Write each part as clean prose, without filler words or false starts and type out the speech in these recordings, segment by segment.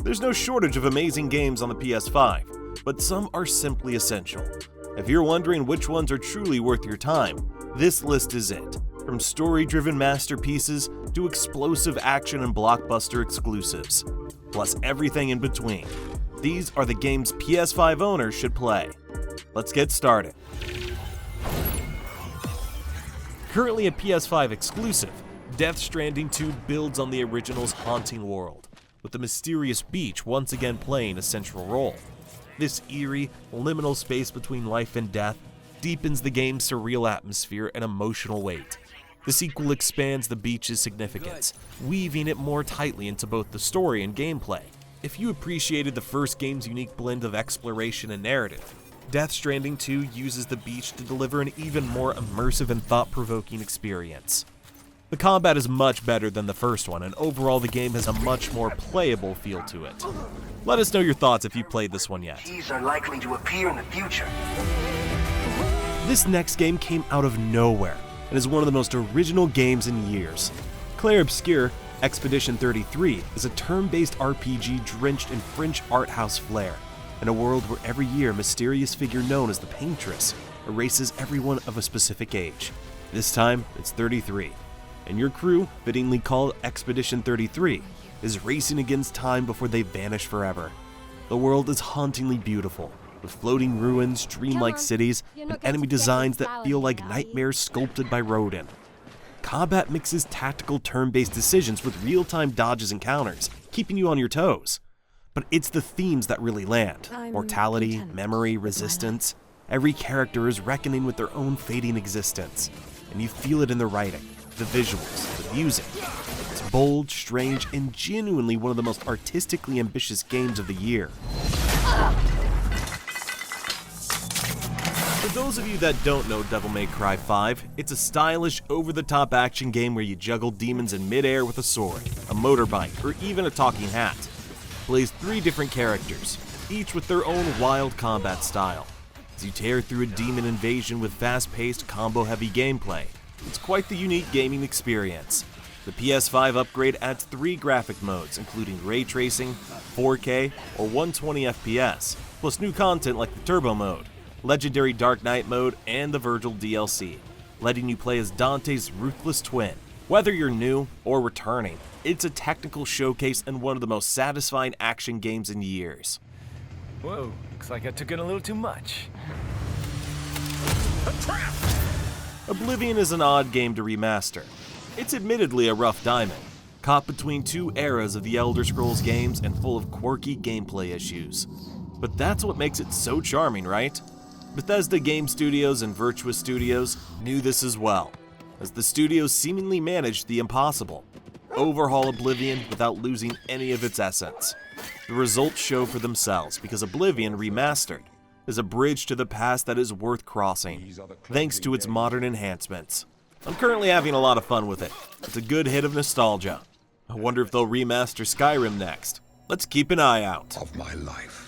There's no shortage of amazing games on the PS5, but some are simply essential. If you're wondering which ones are truly worth your time, this list is it. From story-driven masterpieces to explosive action and blockbuster exclusives, plus everything in between. These are the games PS5 owners should play. Let's get started. Currently a PS5 exclusive, Death Stranding 2 builds on the original's haunting world, with the mysterious beach once again playing a central role. This eerie, liminal space between life and death deepens the game's surreal atmosphere and emotional weight. The sequel expands the beach's significance, weaving it more tightly into both the story and gameplay. If you appreciated the first game's unique blend of exploration and narrative, Death Stranding 2 uses the beach to deliver an even more immersive and thought-provoking experience. The combat is much better than the first one, and overall the game has a much more playable feel to it. Let us know your thoughts if you played this one yet. These are likely to appear in the future. This next game came out of nowhere, and is one of the most original games in years. Clair Obscur, Expedition 33 is a turn-based RPG drenched in French art house flair, in a world where every year a mysterious figure known as the Paintress erases everyone of a specific age. This time, it's 33, and your crew, fittingly called Expedition 33, is racing against time before they vanish forever. The world is hauntingly beautiful, with floating ruins, dreamlike cities, and enemy designs that feel like nightmares sculpted by Rodin. Combat mixes tactical turn-based decisions with real-time dodges and counters, keeping you on your toes. But it's the themes that really land. Mortality, memory, resistance. Every character is reckoning with their own fading existence. And you feel it in the writing, the visuals, the music. It's bold, strange, and genuinely one of the most artistically ambitious games of the year. For those of you that don't know Devil May Cry 5, it's a stylish, over-the-top action game where you juggle demons in midair with a sword, a motorbike, or even a talking hat. Plays 3 different characters, each with their own wild combat style. As you tear through a demon invasion with fast-paced, combo-heavy gameplay, it's quite the unique gaming experience. The PS5 upgrade adds 3 graphic modes, including ray tracing, 4K, or 120 FPS, plus new content like the Turbo mode, Legendary Dark Knight mode, and the Virgil DLC, letting you play as Dante's ruthless twin. Whether you're new or returning, it's a technical showcase and one of the most satisfying action games in years. Whoa, looks like I took in a little too much. Oblivion is an odd game to remaster. It's admittedly a rough diamond, caught between 2 eras of the Elder Scrolls games and full of quirky gameplay issues. But that's what makes it so charming, right? Bethesda Game Studios and Virtuous Studios knew this as well, as the studios seemingly managed the impossible: overhaul Oblivion without losing any of its essence. The results show for themselves, because Oblivion Remastered is a bridge to the past that is worth crossing, thanks to its modern enhancements. I'm currently having a lot of fun with it. It's a good hit of nostalgia. I wonder if they'll remaster Skyrim next. Let's keep an eye out. Of my life.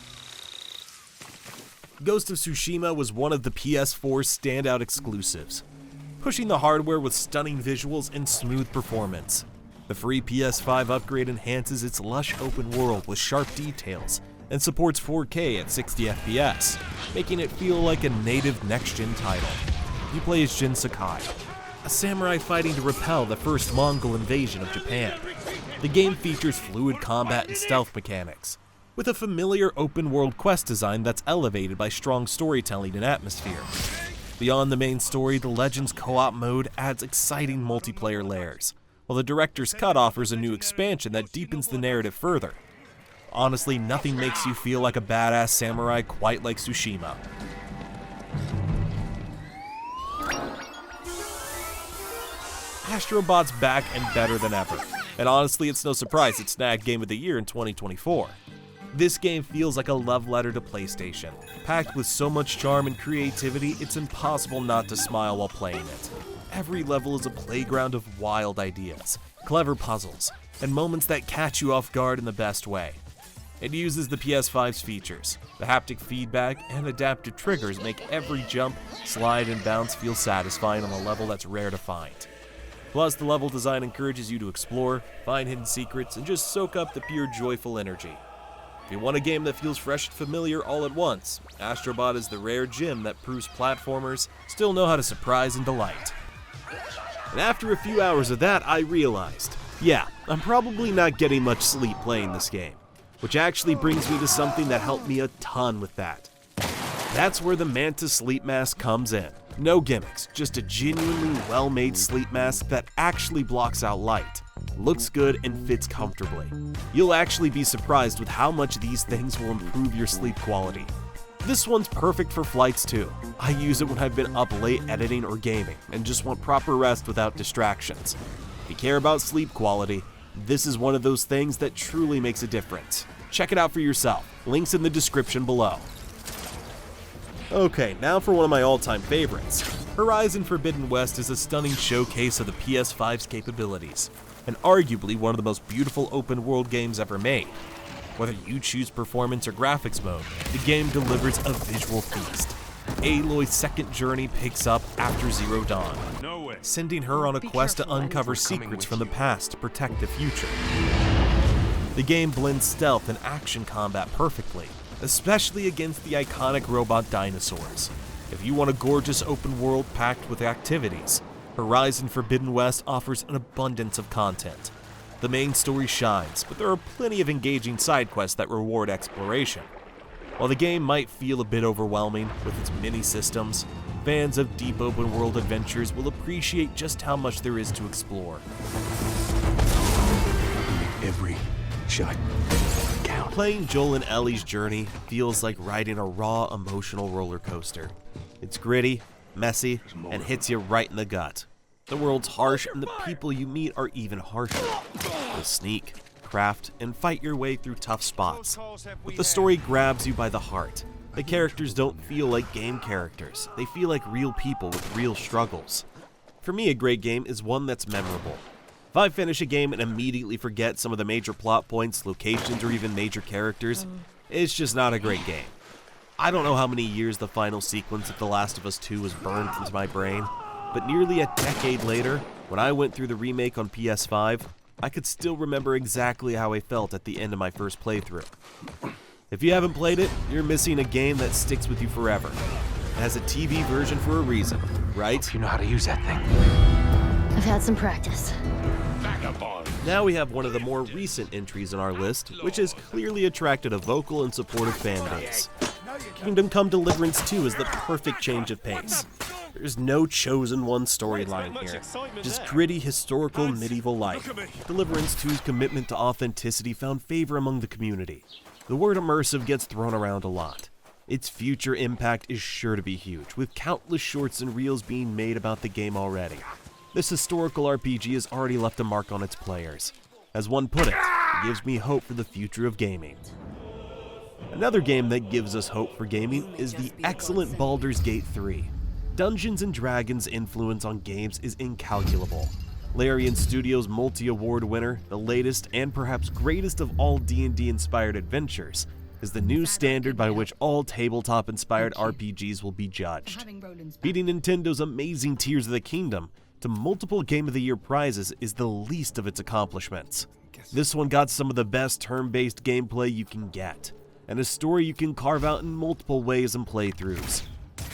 Ghost of Tsushima was one of the PS4's standout exclusives, pushing the hardware with stunning visuals and smooth performance. The free PS5 upgrade enhances its lush open world with sharp details and supports 4K at 60 FPS, making it feel like a native next-gen title. You play as Jin Sakai, a samurai fighting to repel the first Mongol invasion of Japan. The game features fluid combat and stealth mechanics, with a familiar open-world quest design that's elevated by strong storytelling and atmosphere. Beyond the main story, the Legends co-op mode adds exciting multiplayer layers, while the Director's Cut offers a new expansion that deepens the narrative further. Honestly, nothing makes you feel like a badass samurai quite like Tsushima. Astro Bot's back and better than ever, and honestly it's no surprise it snagged Game of the Year in 2024. This game feels like a love letter to PlayStation, packed with so much charm and creativity it's impossible not to smile while playing it. Every level is a playground of wild ideas, clever puzzles, and moments that catch you off guard in the best way. It uses the PS5's features. The haptic feedback and adaptive triggers make every jump, slide, and bounce feel satisfying on a level that's rare to find. Plus, the level design encourages you to explore, find hidden secrets, and just soak up the pure joyful energy. If you want a game that feels fresh and familiar all at once, Astro Bot is the rare gem that proves platformers still know how to surprise and delight. And after a few hours of that, I realized, yeah, I'm probably not getting much sleep playing this game. Which actually brings me to something that helped me a ton with that. That's where the Manta sleep mask comes in. No gimmicks, just a genuinely well-made sleep mask that actually blocks out light, looks good, and fits comfortably. You'll actually be surprised with how much these things will improve your sleep quality. This one's perfect for flights too. I use it when I've been up late editing or gaming and just want proper rest without distractions. If you care about sleep quality, this is one of those things that truly makes a difference. Check it out for yourself. Links in the description below. Okay, now for one of my all-time favorites. Horizon Forbidden West is a stunning showcase of the PS5's capabilities, and arguably one of the most beautiful open-world games ever made. Whether you choose performance or graphics mode, the game delivers a visual feast. Aloy's second journey picks up after Zero Dawn, sending her on a quest to uncover secrets from the past to protect the future. The game blends stealth and action combat perfectly, especially against the iconic robot dinosaurs. If you want a gorgeous open world packed with activities, Horizon Forbidden West offers an abundance of content. The main story shines, but there are plenty of engaging side quests that reward exploration. While the game might feel a bit overwhelming with its many systems, fans of deep open world adventures will appreciate just how much there is to explore. Every shot count. Playing Joel and Ellie's journey feels like riding a raw emotional roller coaster. It's gritty, messy, and hits you right in the gut. The world's harsh and the people you meet are even harsher. You'll sneak, craft, and fight your way through tough spots. But the story grabs you by the heart. The characters don't feel like game characters. They feel like real people with real struggles. For me, a great game is one that's memorable. If I finish a game and immediately forget some of the major plot points, locations, or even major characters, it's just not a great game. I don't know how many years the final sequence of The Last of Us 2 was burned into my brain, but nearly a decade later, when I went through the remake on PS5, I could still remember exactly how I felt at the end of my first playthrough. If you haven't played it, you're missing a game that sticks with you forever. It has a TV version for a reason, right? You know how to use that thing. I've had some practice. Now we have one of the more recent entries on our list, which has clearly attracted a vocal and supportive fan base. Kingdom Come Deliverance 2 is the perfect change of pace. There's no chosen one storyline here, just gritty historical medieval life. Deliverance 2's commitment to authenticity found favor among the community. The word immersive gets thrown around a lot. Its future impact is sure to be huge, with countless shorts and reels being made about the game already. This historical RPG has already left a mark on its players. As one put it gives me hope for the future of gaming. Another game that gives us hope for gaming is the excellent Baldur's Gate 3. Dungeons & Dragons' influence on games is incalculable. Larian Studios' multi-award winner, the latest and perhaps greatest of all D&D-inspired adventures, is the new standard by which all tabletop-inspired RPGs will be judged. Beating Nintendo's amazing Tears of the Kingdom to multiple Game of the Year prizes is the least of its accomplishments. This one got some of the best turn-based gameplay you can get, and a story you can carve out in multiple ways and playthroughs.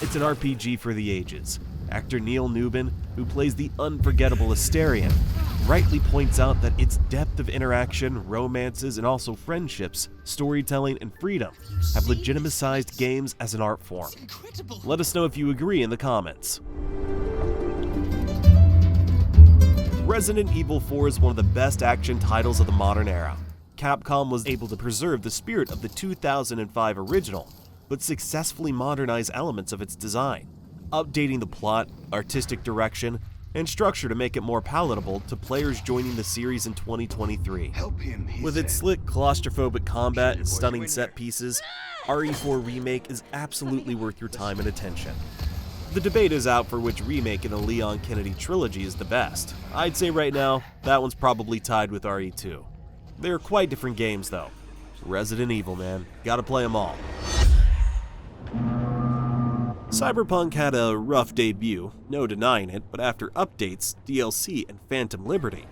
It's an RPG for the ages. Actor Neil Newbin, who plays the unforgettable Astarion, rightly points out that its depth of interaction, romances, and also friendships, storytelling, and freedom have legitimized games as an art form. Let us know if you agree in the comments. Resident Evil 4 is one of the best action titles of the modern era. Capcom was able to preserve the spirit of the 2005 original, but successfully modernize elements of its design, updating the plot, artistic direction, and structure to make it more palatable to players joining the series in 2023. With its slick, claustrophobic combat and stunning set pieces, RE4 Remake is absolutely worth your time and attention. The debate is out for which remake in the Leon Kennedy trilogy is the best. I'd say right now, that one's probably tied with RE2. They're quite different games though. Resident Evil, man. Gotta play them all. Cyberpunk had a rough debut, no denying it, but after updates, DLC, and Phantom Liberty,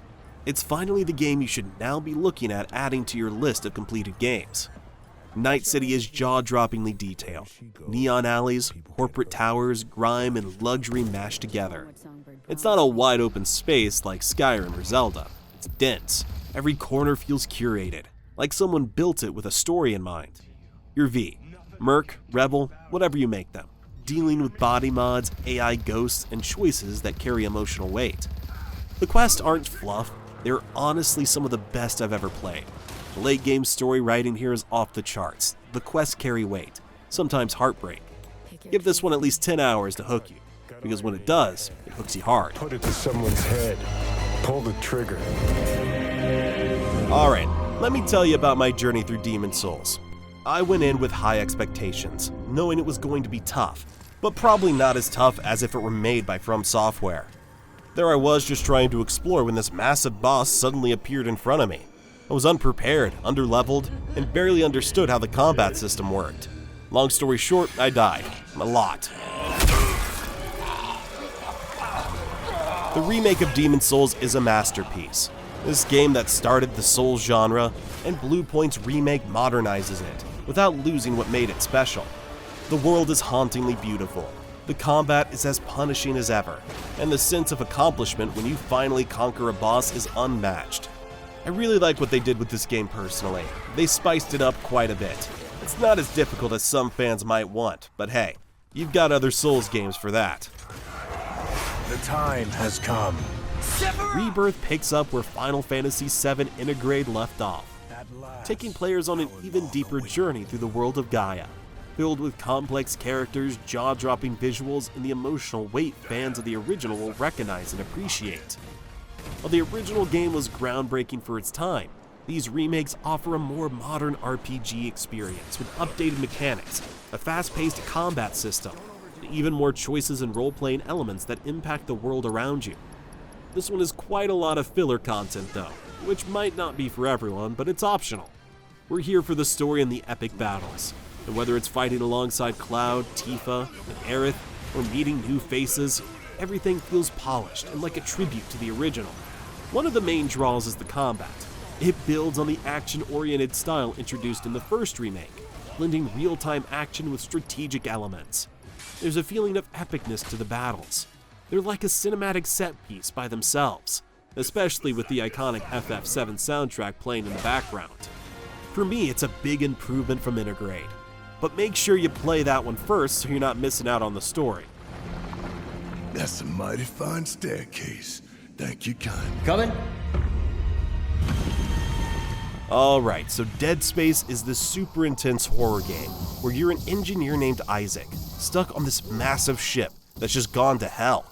it's finally the game you should now be looking at adding to your list of completed games. Night City is jaw-droppingly detailed. Neon alleys, corporate towers, grime, and luxury mashed together. It's not a wide-open space like Skyrim or Zelda. It's dense. Every corner feels curated, like someone built it with a story in mind. You're V, Merc, Rebel, whatever you make them, dealing with body mods, AI ghosts, and choices that carry emotional weight. The quests aren't fluff, they're honestly some of the best I've ever played. The late-game story writing here is off the charts. The quests carry weight, sometimes heartbreak. Give this one at least 10 hours to hook you, because when it does, it hooks you hard. Put it to someone's head. Pull the trigger. Alright, let me tell you about my journey through Demon's Souls. I went in with high expectations, knowing it was going to be tough, but probably not as tough as if it were made by From Software. There I was just trying to explore when this massive boss suddenly appeared in front of me. I was unprepared, underleveled, and barely understood how the combat system worked. Long story short, I died. A lot. The remake of Demon's Souls is a masterpiece. This game that started the Souls genre, and Bluepoint's remake modernizes it, without losing what made it special. The world is hauntingly beautiful. The combat is as punishing as ever, and the sense of accomplishment when you finally conquer a boss is unmatched. I really like what they did with this game personally. They spiced it up quite a bit. It's not as difficult as some fans might want, but hey, you've got other Souls games for that. The time has come. Rebirth picks up where Final Fantasy VII Intergrade left off, taking players on an even deeper journey through the world of Gaia, filled with complex characters, jaw-dropping visuals, and the emotional weight fans of the original will recognize and appreciate. While the original game was groundbreaking for its time, these remakes offer a more modern RPG experience with updated mechanics, a fast-paced combat system, and even more choices and role-playing elements that impact the world around you. This one is quite a lot of filler content though, which might not be for everyone, but it's optional. We're here for the story and the epic battles, and whether it's fighting alongside Cloud, Tifa, and Aerith, or meeting new faces, everything feels polished and like a tribute to the original. One of the main draws is the combat. It builds on the action-oriented style introduced in the first remake, blending real-time action with strategic elements. There's a feeling of epicness to the battles. They're like a cinematic set piece by themselves, especially with the iconic FF7 soundtrack playing in the background. For me, it's a big improvement from Intergrade, but make sure you play that one first so you're not missing out on the story. That's a mighty fine staircase. Thank you, kind. Coming? Alright, so Dead Space is this super intense horror game where you're an engineer named Isaac, stuck on this massive ship that's just gone to hell.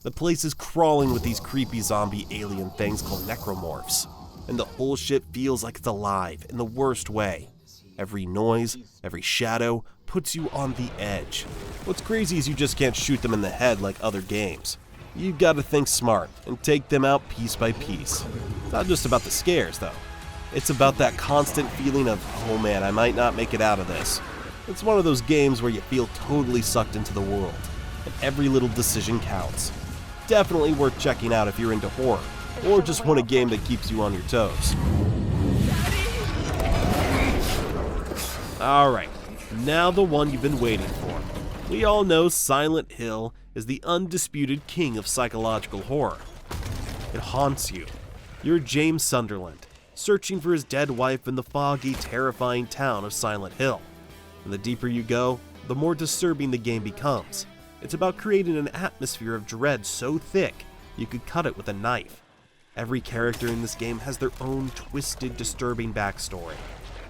The place is crawling with these creepy zombie alien things called necromorphs, and the whole ship feels like it's alive in the worst way. Every noise, every shadow puts you on the edge. What's crazy is you just can't shoot them in the head like other games. You've got to think smart and take them out piece by piece. It's not just about the scares though. It's about that constant feeling of, oh man, I might not make it out of this. It's one of those games where you feel totally sucked into the world, and every little decision counts. Definitely worth checking out if you're into horror, or just want a game that keeps you on your toes. Alright, now the one you've been waiting for. We all know Silent Hill is the undisputed king of psychological horror. It haunts you. You're James Sunderland, searching for his dead wife in the foggy, terrifying town of Silent Hill. And the deeper you go, the more disturbing the game becomes. It's about creating an atmosphere of dread so thick, you could cut it with a knife. Every character in this game has their own twisted, disturbing backstory,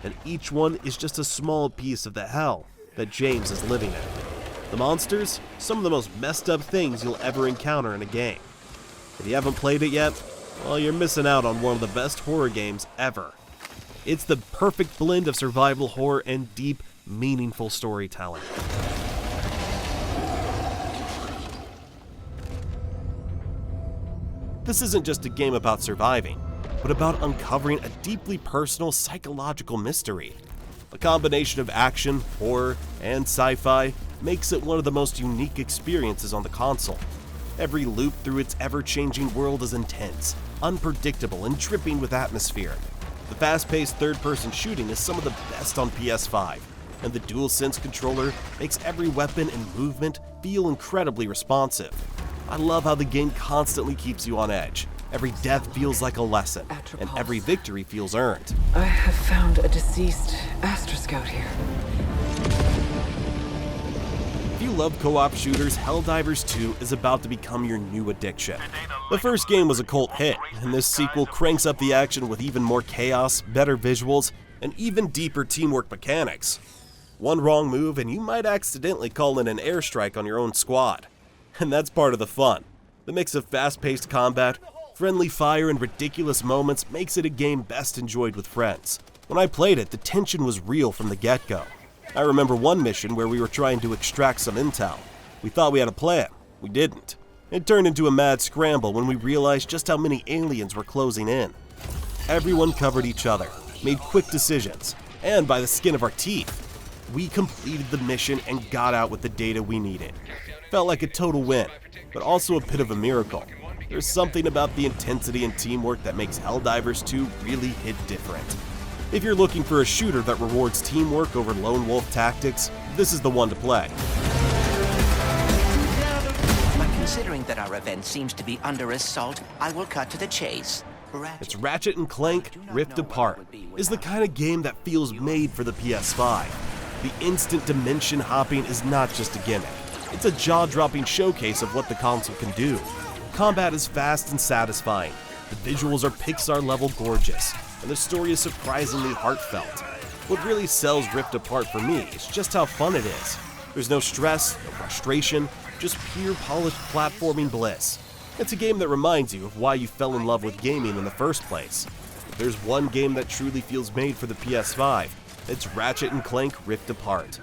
and each one is just a small piece of the hell that James is living in. The monsters, some of the most messed up things you'll ever encounter in a game. If you haven't played it yet, well, you're missing out on one of the best horror games ever. It's the perfect blend of survival horror and deep, meaningful storytelling. This isn't just a game about surviving, but about uncovering a deeply personal psychological mystery. A combination of action, horror, and sci-fi makes it one of the most unique experiences on the console. Every loop through its ever-changing world is intense, unpredictable, and dripping with atmosphere. The fast-paced third-person shooting is some of the best on PS5, and the DualSense controller makes every weapon and movement feel incredibly responsive. I love how the game constantly keeps you on edge. Every death feels like a lesson, and every victory feels earned. I have found a deceased Astro Scout here. If you love co-op shooters, Helldivers 2 is about to become your new addiction. The first game was a cult hit, and this sequel cranks up the action with even more chaos, better visuals, and even deeper teamwork mechanics. One wrong move and you might accidentally call in an airstrike on your own squad. And that's part of the fun. The mix of fast-paced combat, friendly fire, and ridiculous moments makes it a game best enjoyed with friends. When I played it, the tension was real from the get-go. I remember one mission where we were trying to extract some intel. We thought we had a plan. We didn't. It turned into a mad scramble when we realized just how many aliens were closing in. Everyone covered each other, made quick decisions, and by the skin of our teeth, we completed the mission and got out with the data we needed. Felt like a total win, but also a bit of a miracle. There's something about the intensity and teamwork that makes Helldivers 2 really hit different. If you're looking for a shooter that rewards teamwork over lone wolf tactics, this is the one to play. But considering that our event seems to be under assault, I will cut to the chase. It's Ratchet and Clank Rift Apart is the kind of game that feels made for the PS5. The instant dimension hopping is not just a gimmick. It's a jaw-dropping showcase of what the console can do. Combat is fast and satisfying, the visuals are Pixar-level gorgeous, and the story is surprisingly heartfelt. What really sells Rift Apart for me is just how fun it is. There's no stress, no frustration, just pure polished platforming bliss. It's a game that reminds you of why you fell in love with gaming in the first place. If there's one game that truly feels made for the PS5, it's Ratchet and Clank Rift Apart.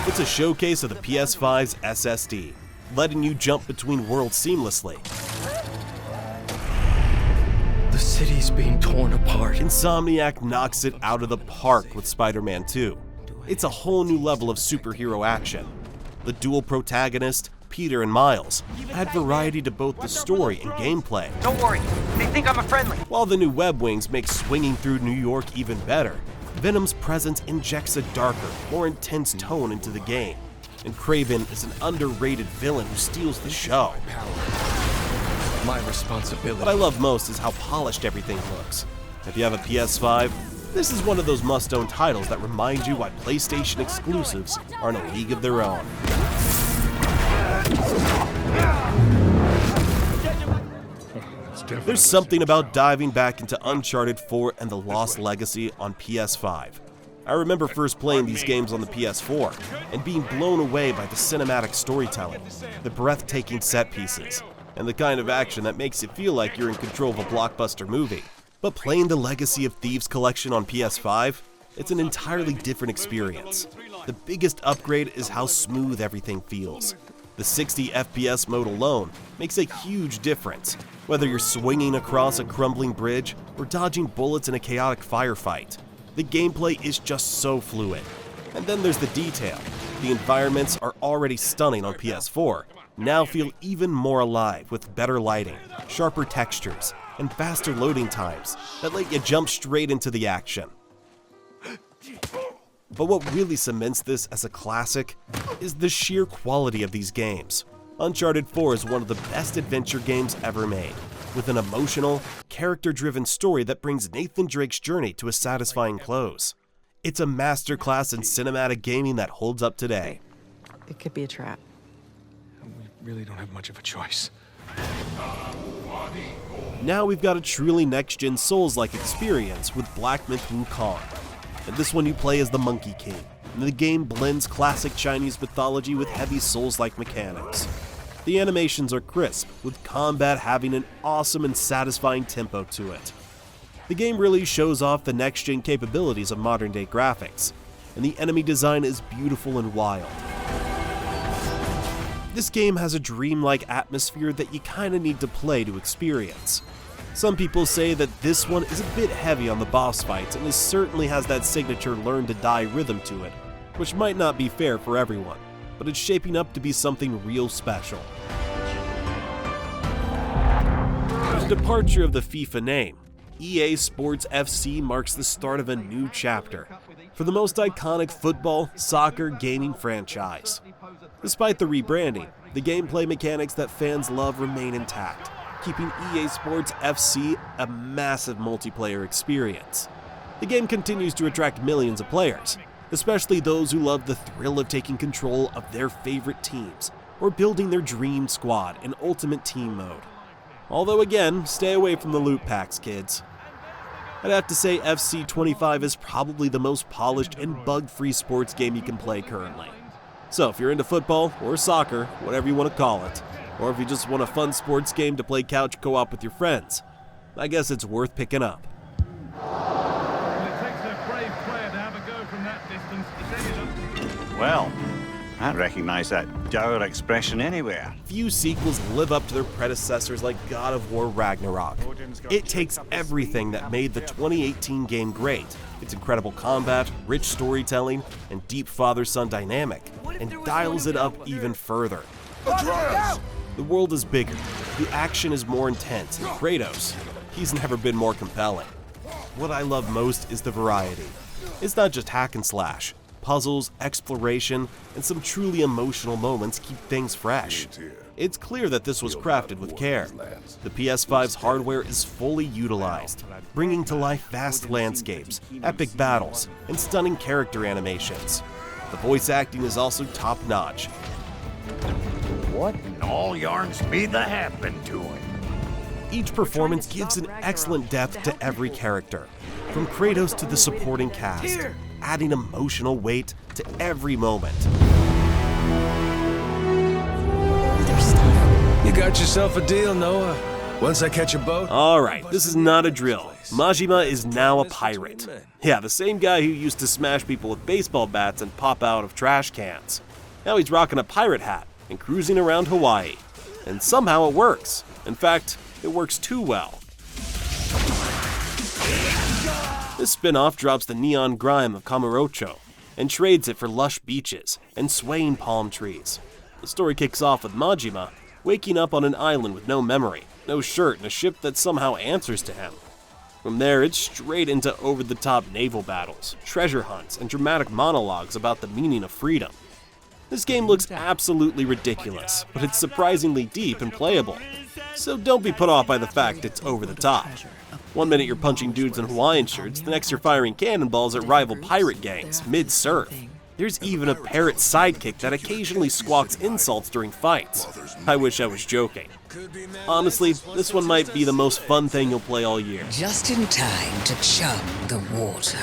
It's a showcase of the PS5's SSD, letting you jump between worlds seamlessly. The city's being torn apart. Insomniac knocks it out of the park with Spider-Man 2. It's a whole new level of superhero action. The dual protagonist, Peter and Miles, add variety to both the story and gameplay. Don't worry, they think I'm a friendly. While the new web wings make swinging through New York even better, Venom's presence injects a darker, more intense tone into the game, and Kraven is an underrated villain who steals the show. My responsibility. What I love most is how polished everything looks. If you have a PS5, this is one of those must-own titles that remind you why PlayStation exclusives are in a league of their own. There's something about diving back into Uncharted 4 and the Lost Legacy on PS5. I remember first playing these games on the PS4 and being blown away by the cinematic storytelling, the breathtaking set pieces, and the kind of action that makes it feel like you're in control of a blockbuster movie. But playing the Legacy of Thieves collection on PS5, it's an entirely different experience. The biggest upgrade is how smooth everything feels. The 60 FPS mode alone makes a huge difference, whether you're swinging across a crumbling bridge or dodging bullets in a chaotic firefight. The gameplay is just so fluid. And then there's the detail. The environments are already stunning on PS4, now feel even more alive with better lighting, sharper textures, and faster loading times that let you jump straight into the action. But what really cements this as a classic is the sheer quality of these games. Uncharted 4 is one of the best adventure games ever made, with an emotional, character-driven story that brings Nathan Drake's journey to a satisfying close. It's a masterclass in cinematic gaming that holds up today. It could be a trap. We really don't have much of a choice. Now we've got a truly next-gen Souls-like experience with Black Myth Wukong. And this one you play as the Monkey King, and the game blends classic Chinese mythology with heavy Souls-like mechanics. The animations are crisp, with combat having an awesome and satisfying tempo to it. The game really shows off the next-gen capabilities of modern-day graphics, and the enemy design is beautiful and wild. This game has a dreamlike atmosphere that you kinda need to play to experience. Some people say that this one is a bit heavy on the boss fights and it certainly has that signature learn to die rhythm to it, which might not be fair for everyone, but it's shaping up to be something real special. With the departure of the FIFA name, EA Sports FC marks the start of a new chapter for the most iconic football, soccer, gaming franchise. Despite the rebranding, the gameplay mechanics that fans love remain intact, keeping EA Sports FC a massive multiplayer experience. The game continues to attract millions of players, especially those who love the thrill of taking control of their favorite teams or building their dream squad in Ultimate Team mode. Although again, stay away from the loot packs, kids. I'd have to say FC 25 is probably the most polished and bug-free sports game you can play currently. So if you're into football or soccer, whatever you want to call it, or if you just want a fun sports game to play couch co-op with your friends, I guess it's worth picking up. Well, I recognize that dour expression anywhere. Few sequels live up to their predecessors like God of War Ragnarok. It takes everything that made the 2018 game great, its incredible combat, rich storytelling, and deep father-son dynamic, and dials it up even further. The world is bigger, the action is more intense, and Kratos, he's never been more compelling. What I love most is the variety. It's not just hack and slash. Puzzles, exploration, and some truly emotional moments keep things fresh. It's clear that this was crafted with care. The PS5's hardware is fully utilized, bringing to life vast landscapes, epic battles, and stunning character animations. The voice acting is also top-notch. What in all yarns be the happened to him? Each performance gives an excellent depth to every character, from Kratos to the supporting cast, adding emotional weight to every moment. You got yourself a deal, Noah. Once I catch a boat... Alright, this is not a drill. Majima is now a pirate. Yeah, the same guy who used to smash people with baseball bats and pop out of trash cans. Now he's rocking a pirate hat and cruising around Hawaii. And somehow it works. In fact, it works too well. This spin-off drops the neon grime of Kamurocho and trades it for lush beaches and swaying palm trees. The story kicks off with Majima waking up on an island with no memory, no shirt, and a ship that somehow answers to him. From there, it's straight into over-the-top naval battles, treasure hunts, and dramatic monologues about the meaning of freedom. This game looks absolutely ridiculous, but it's surprisingly deep and playable. So don't be put off by the fact it's over the top. One minute you're punching dudes in Hawaiian shirts, the next you're firing cannonballs at rival pirate gangs, mid-surf. There's even a parrot sidekick that occasionally squawks insults during fights. I wish I was joking. Honestly, this one might be the most fun thing you'll play all year. Just in time to chum the water.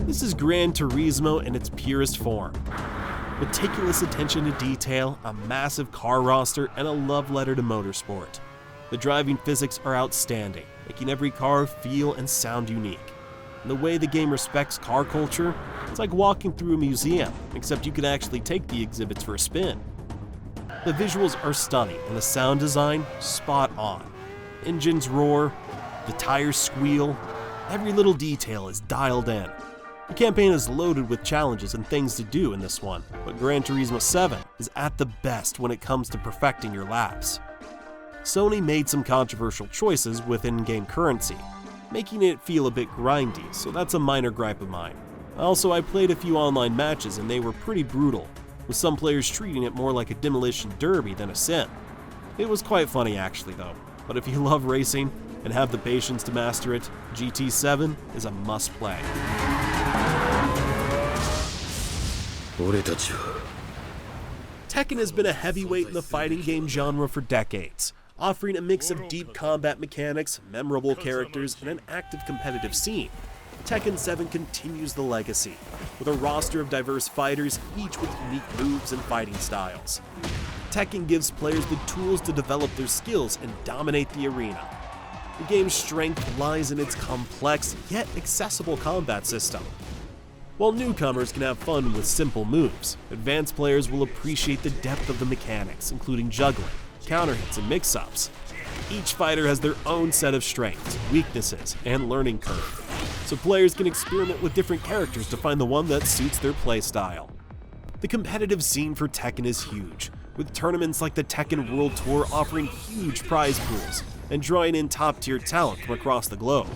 This is Gran Turismo in its purest form. Meticulous attention to detail, a massive car roster, and a love letter to motorsport. The driving physics are outstanding, making every car feel and sound unique. And the way the game respects car culture, it's like walking through a museum, except you can actually take the exhibits for a spin. The visuals are stunning and the sound design, spot on. Engines roar, the tires squeal, every little detail is dialed in. The campaign is loaded with challenges and things to do in this one, but Gran Turismo 7 is at the best when it comes to perfecting your laps. Sony made some controversial choices with in-game currency, making it feel a bit grindy, so that's a minor gripe of mine. Also, I played a few online matches and they were pretty brutal, with some players treating it more like a demolition derby than a sim. It was quite funny actually though, but if you love racing and have the patience to master it, GT7 is a must-play. Tekken has been a heavyweight in the fighting game genre for decades, offering a mix of deep combat mechanics, memorable characters, and an active competitive scene. Tekken 7 continues the legacy, with a roster of diverse fighters, each with unique moves and fighting styles. Tekken gives players the tools to develop their skills and dominate the arena. The game's strength lies in its complex, yet accessible combat system. While newcomers can have fun with simple moves, advanced players will appreciate the depth of the mechanics, including juggling, counter hits, and mix-ups. Each fighter has their own set of strengths, weaknesses, and learning curve, so players can experiment with different characters to find the one that suits their playstyle. The competitive scene for Tekken is huge, with tournaments like the Tekken World Tour offering huge prize pools and drawing in top-tier talent from across the globe.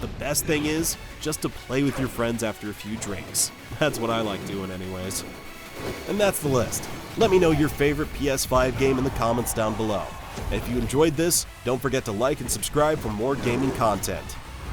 The best thing is just to play with your friends after a few drinks. That's what I like doing anyways. And that's the list. Let me know your favorite PS5 game in the comments down below. And if you enjoyed this, don't forget to like and subscribe for more gaming content.